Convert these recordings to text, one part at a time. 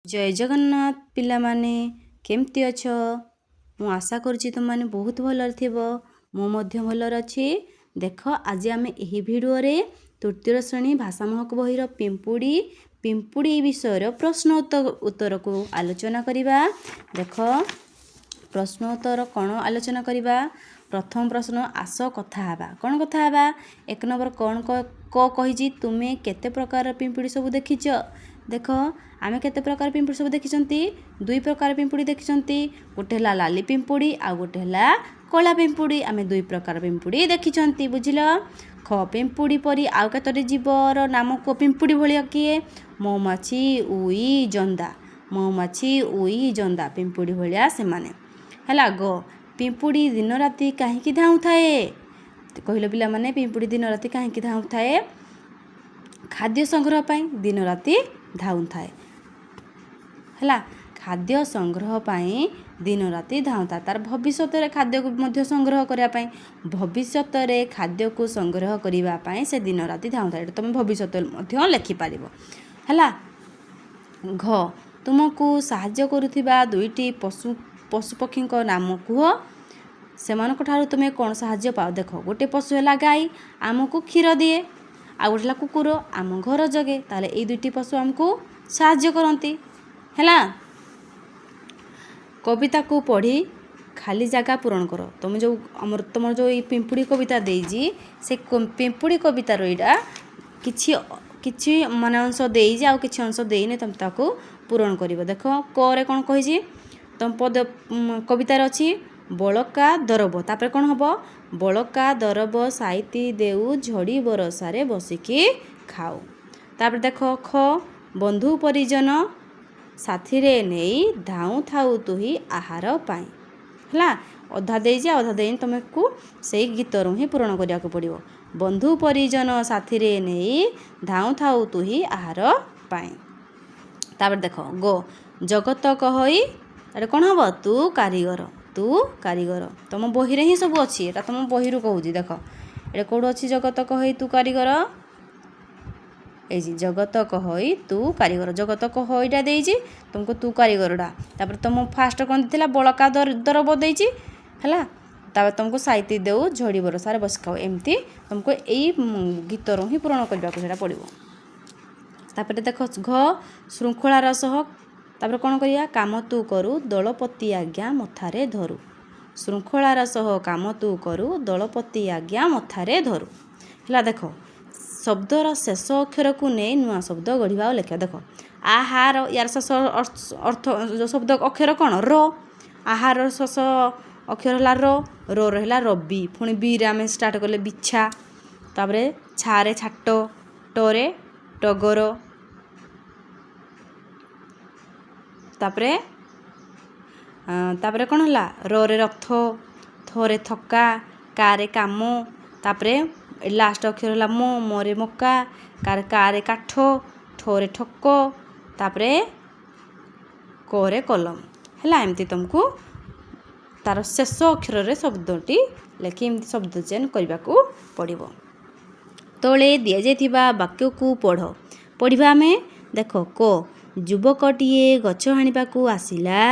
जय जगन्नाथ पिलामाने केमती अछ मु आशा करुच्ची तुम माने बहुत भलर थिबो मु मध्य भलर अछि। देख आज आम एही भिडियो रे तृतीय श्रेणी भाषा महक बहिर पिंपुड़ी विषय प्रश्न उत्तर को आलोचना करिबा। देख प्रश्न उत्तर कौन आलोचना करिबा। प्रथम प्रश्न आस कथा हबा कौन कथा हबा। एक नंबर कौन कही तुमे केते प्रकार पिंपुड़ी सब देखिच। देख आमे केते प्रकार पिंपुड़ी सब देखिचंती। दुई प्रकार पिंपुड़ी देखिचंती। गोटे हला लाली पिंपुड़ी आ गोटे हला कला पिंपुड़ी। आमे दुई प्रकार पिंपुड़ी देखिचंती बुझिल। ख पिंपुड़ी परी आउ केतोटी जीवर नाम को पिंपुड़ी भलिया किए मौमाछी उई जंदा। मौमाछी उई जंदा पिंपुड़ी भलिया से माने हला। ग पिंपुड़ी दिन राति काहेकि धाउ थाए कहिलो पिला माने। पिंपुड़ी दिन राति काहेकि धाउ थाए खाद्य संग्रह पाई दिन राति धाउ थाए हला। खाद्य संग्रह पाई दिन राति धाउ था तार भविष्यत रे खाद्य को मध्य संग्रह करिया पाई भविष्यत रे खाद्य को संग्रह करिवा पाई से दिन राति धाउ था। तुम भविष्यत मध्य लिखि पारिबो हला। घ तुमको सहाय्य करुथिबा दुईटी पशु पक्षी को नाम कुह। सेमानक ठारू तुमे कौन सहाय्य पाओ। देख गोटे पशु है गाई आमको क्षीर दिए आ गोटे कुकुर आम घर जगे ताले ए दुईटी पशु आमको सहाय्य करती हैला। कविता को पढ़ी खाली जगह पूरण कर। तुम जो पिंपुड़ी कविता देजी से पिंपुड़ी कवितार एटा किछि माने अंश देजी आ किछि अंश देइने तुम ताको पूरण करिवो। देख क रे कोन कहिजी तुम पद कवितार अछि बळका दरब तापर कोन हबो बळका दरब साइती देउ झड़ी बरसारे बसिकी खाऊ। तापर देख ख बंधु परिजन साथी रे नेई धाउ थाउ तुही आहार पाई हला। अधा देजी अधा देइन तुमको सेई गीत रु ही पूरण करिया को पड़िबो। बंधु परिजन साथी रे नेई धाउ थाउ तुही आहार पाई। तापर देख गो जगत कहई अरे कोन हबो तू कारीगर तुम बही रे ही सब अछि। एटा तुम बही रु कहूजी। देख एटा कोड अछि जगत कहई तू कारीगर ए जी जगत कहई तू कारीगर। जगत कहईटा देइजी तुमको तू कारीगरडा। तापर तुम फास्ट कोन दिला बळका दरब देइजी हला। तापर तुमको साइती देउ झड़ी बरसारे बस खाओ एमती तुमको एई गीत रु ही पूर्ण करबा को सेटा पड़िबो। तापर देख घ श्रृंखला रसह तापर कोन करिया काम तू करू दलपति आज्ञा मथारे धरू। श्रृंखला रसह काम तू करू दलपति आज्ञा मथारे धरू हला। देख शब्दर शेष अक्षर को नहीं नुआ शब्द गढ़िबा लेखा। देख आहार यार शेष अर्थ जो शब्द अक्षर कौन र आहार शेष अक्षर हला रो रहला रबी पुणी बी रे आम स्टार्ट कले बिछा तापरे छारे छाट टरे टगर तापरे कौन हला रे रथ थरे थका कारे काम तापरे लास्ट अक्षर हला मोरे मक्का कारे काठ ठोरे ठक तापरे करे कलम हला। एमती तुमको तार शेष अक्षर रे शब्दटी लेखि एमती शब्द चयन करबा को पड़िबो। तले दिया जाइथिबा वाक्य को पढ़िबा में। देख को युवकटीए गछ हाणिबाकू आसिला।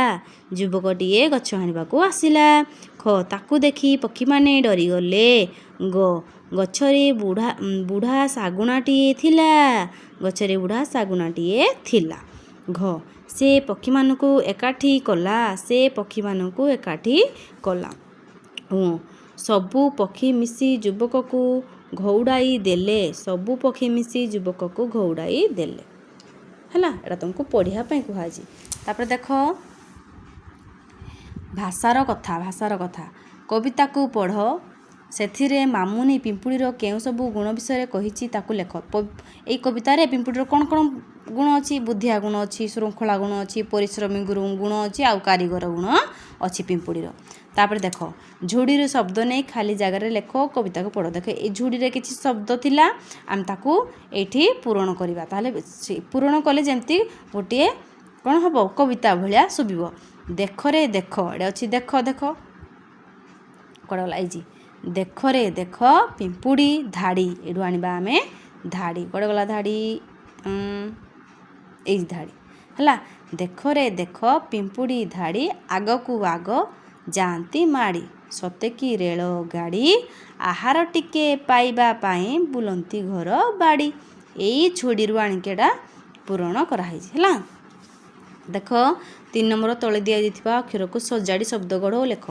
युवकटीए गछ हाणिबाकू आसिला। ख ताकू देखी पक्षी माने डरी गले। ग गछरे बुढ़ा सागुनाटीए थिला। गछरे बुढ़ा सागुनाटीए थिला। घ से पक्षी मानकू एकाठी कला। से पक्षी मानकू एकाठी कला। सबु पक्षी मिसी युवक को घौड़ाई देले। सबु पक्षी मिसी युवक को घौड़ाई देले हला। एटा तुमको पढ़िया पई कुहाजी। तापर देख भाषार कथा कविता को पढ़ सेथिरे मामुनी पिंपुड़ीर केउ सबु गुण विषय कहिछि ताकू लेख। एई कवितारे पिंपुड़ीर कौन कौन गुण अछि बुद्धिया गुण अछि श्रृंखला गुण अछि परिश्रमी गुण अछि आउ कारीगर गुण अछि पिंपुड़ीर। तापर देख झुड़ीर शब्द नहीं खाली जगह रे लेख कविता को पढ़। देख ए झुड़ी रे किछि शब्द थिला आम ताकू एठी पूरण करिबा ताले पूरण कले जेमती गोटे कौन हबो कविता भलिया सुबिबो। देख रे देख एटा अछि देख कोड लाइजी देख रे देख पिंपुड़ी धाड़ी एडू आनिबा आमे धाड़ी कोड गला धाड़ी एई धाड़ी ହେଲା। ଦେଖ ରେ ଦେଖ ପିମ୍ପୁଡ଼ି ଧାଡ଼ି ଆଗକୁ ଆଗ ଯାଆନ୍ତି ମାଡ଼ି ସତେକି ରେଳ ଗାଡ଼ି ଆହାର ଟିକେ ପାଇବା ପାଇଁ ବୁଲନ୍ତି ଘର ବାଡ଼ି। ଏଇ ଝୋଡ଼ିରୁ ଆଣିକି ଏଇଟା ପୂରଣ କରାହେଇଛି ହେଲା। ଦେଖ 3 ନମ୍ବର ତଳେ ଦିଆଯାଇଥିବା ଅକ୍ଷରକୁ ସଜାଡ଼ି ଶବ୍ଦ ଗଢ଼ ଓ ଲେଖ।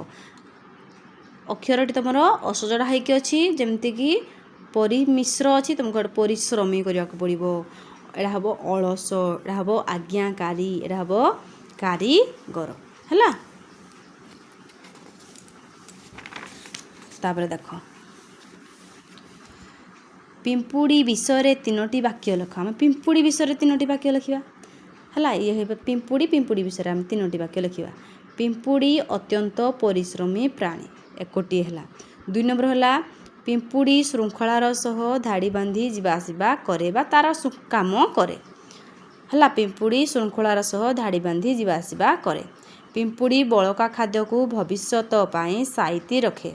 ଅକ୍ଷରଟି ତୁମର ଅସଜଡ଼ା ହେଇକି ଅଛି, ଯେମିତିକି ପରିମିଶ୍ର ଅଛି, ତୁମକୁ ଗୋଟେ ପରିଶ୍ରମୀ କରିବାକୁ ପଡ଼ିବ। ଏଇଟା ହେବ ଅଳସ, ଏଇଟା ହେବ ଆଜ୍ଞାକାରୀ, ଏଇଟା ହେବ କାରିଗର ହେଲା। ତାପରେ ଦେଖ ପିମ୍ପୁଡ଼ି ବିଷୟରେ 3ଟି ବାକ୍ୟ ଲେଖ। ଆମେ ପିମ୍ପୁଡ଼ି ବିଷୟରେ 3ଟି ବାକ୍ୟ ଲେଖିବା ହେଲା। ଇଏ ହେବ ପିମ୍ପୁଡ଼ି ବିଷୟରେ ଆମେ 3ଟି ବାକ୍ୟ ଲେଖିବା। ପିମ୍ପୁଡ଼ି ଅତ୍ୟନ୍ତ ପରିଶ୍ରମୀ ପ୍ରାଣୀ, 1ଟିଏ ହେଲା। 2 ନମ୍ବର ହେଲା ପିମ୍ପୁଡ଼ି ଶୃଙ୍ଖଳାର ସହ ଧାଡ଼ି ବାନ୍ଧି ଯିବା ଆସିବା କରେ ବା ତା'ର କାମ କରେ ହେଲା। ପିମ୍ପୁଡ଼ି ଶୃଙ୍ଖଳାର ସହ ଧାଡ଼ି ବାନ୍ଧି ଯିବା ଆସିବା କରେ। ପିମ୍ପୁଡ଼ି ବଳକା ଖାଦ୍ୟକୁ ଭବିଷ୍ୟତ ପାଇଁ ସାଇତି ରଖେ।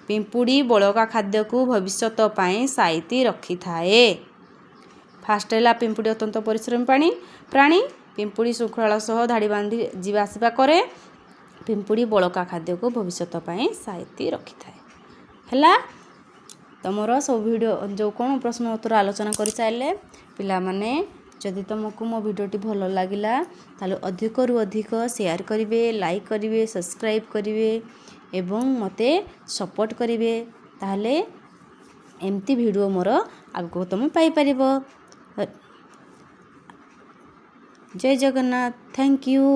ପିମ୍ପୁଡ଼ି ବଳକା ଖାଦ୍ୟକୁ ଭବିଷ୍ୟତ ପାଇଁ ସାଇତି ରଖିଥାଏ। ଫାଷ୍ଟ ହେଲା ପିମ୍ପୁଡ଼ି ଅତ୍ୟନ୍ତ ପରିଶ୍ରମୀ ପ୍ରାଣୀ। ପିମ୍ପୁଡ଼ି ଶୃଙ୍ଖଳାର ସହ ଧାଡ଼ି ବାନ୍ଧି ଯିବା ଆସିବା କରେ। ପିମ୍ପୁଡ଼ି ବଳକା ଖାଦ୍ୟକୁ ଭବିଷ୍ୟତ ପାଇଁ ସାଇତି ରଖିଥାଏ ହେଲା। ତମର ସବୁ ଭିଡ଼ିଓ ଯେଉଁ କ'ଣ ପ୍ରଶ୍ନ ଉତ୍ତର ଆଲୋଚନା କରିସାରିଲେ ପିଲାମାନେ, ଯଦି ତୁମକୁ ମୋ ଭିଡ଼ିଓଟି ଭଲ ଲାଗିଲା ତାହେଲେ ଅଧିକରୁ ଅଧିକ ସେୟାର କରିବେ, ଲାଇକ୍ କରିବେ, ସବସ୍କ୍ରାଇବ୍ କରିବେ ଏବଂ ମୋତେ ସପୋର୍ଟ କରିବେ। ତାହେଲେ ଏମିତି ଭିଡ଼ିଓ ମୋର ଆଗକୁ ତୁମେ ପାଇପାରିବ। ଜୟ ଜଗନ୍ନାଥ। Thank you.